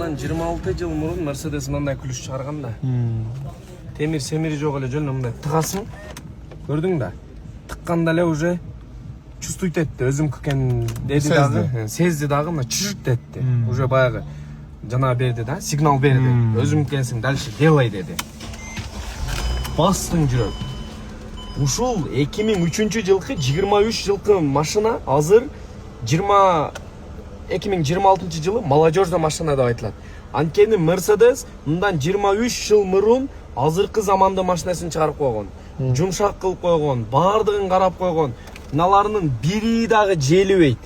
Мындан 26 жыл мурун Mercedes мындай күлүш чыгарган да. Темир семири жок эле жөн мындай тыгасың. Көрдүң да? Тыкканда эле уже чувствуйт этти, өзүм экен деди дагы. Сезди дагы, мына чүрт этти. Уже баягы жана берди да, сигнал берди. Өзүм экенсиң, дальше делай деди. Бастың жүрөк. Ушул 2003 жылкы 23 жылкы машина азыр 2026 жылы молодежный машина деп айтылат. Анткени Mercedes мындан 23 жыл мурун азыркы заманды машинасын чыгарып койгон. Жумшак кылып койгон, бардыгын карап койгон. Мыналарынын бири дагы желибейт.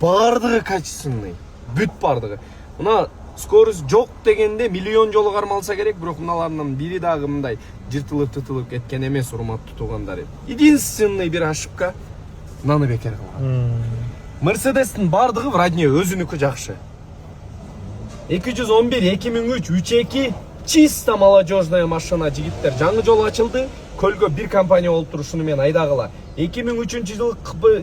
Бардыгы качественный. Бүт бардыгы. Мына скорость жок дегенде миллион жолу кармалса керек, бирок мыналарынын бири дагы мындай жыртылып кеткен эмес, урматтуу туугандар. Единственный бир ошибка мынаны бекер кылган. Mercedes'in бардыгы в родне өзүнүкү жакшы. 211, 2003, 32 чисто молодежная машина жигиттер. Жаңы жол ачылды. Көлгө бир компания болуп турушуну мен айдагыла. 2003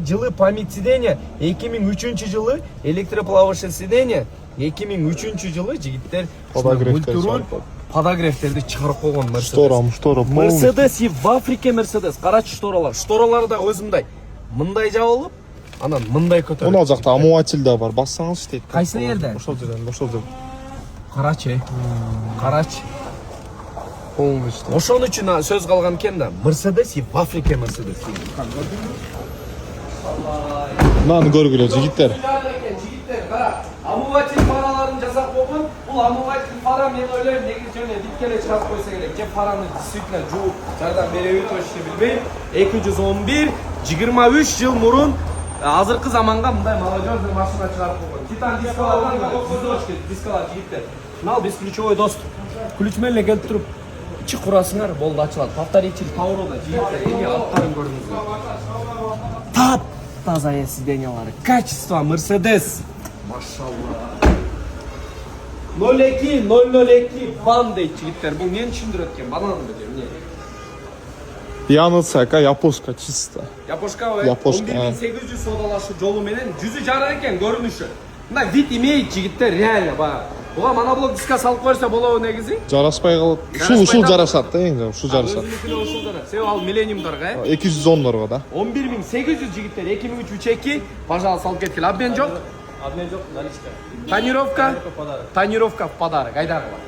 жылы память сиденье, 2003 жылы электроплавающий сиденье, 2003 жылы жигиттер подогревтерди чыгарып койгон Mercedes. Штора. Mercedes и в Африке Mercedes. Карачы шторалар. Шторалары да өзүндөй. Мындай жабылып, анан мындай көтөрүп. Мына жакта омователь да бар. Бассаңыз иштейт. Кайсы жерде? Ошол жерден. Карачы. Карачы. Полностью. Ошон үчүн сөз калган экен да. Mercedes и в Африке Mercedes. Мынаны көргүлө жигиттер. Жигиттер, кара. Омователь параларын жасап койгон. Бул омователь пара мен ойлойм, негизи жөнү биткеле чыгарып койсо керек. Же параны действительно жууп жардам береби точно билбейм. 211 23 жыл мурун азыркы заманга мындай молодежный машина чыгарып койгон. Титан дискалардан дискалар жигиттер. Мына бесключевой доступ. Ключ менен эле келип туруп ичи курасыңар, болду ачылат. Повторитель паурода жигиттер, эми аттарын көрүңүздөр. Тап таза сиденьялары. Качество Mercedes. Машалла. 02 бан дейт жигиттер. Бул эмнени түшүндүрөт экен? Банан деп эмне? Яныцака япошка чисто. Япошка 11800 содалашы жолу менен жүзү жарык экен көрүнүшү. Мына вид имеет жигиттер, реально баа. Буга моноблок диска салып койсо болобу негизи? Жараспай калат. Ушул жарашат да, эң ушул жарашат. Себеби ал миллениумдарга, 210 да. 11800 жигиттер, 2003-32, пожалуйста, алып кеткиле. Обмен жок? Обмен жок, наличка. Тонировка в подарок. Айдагыла.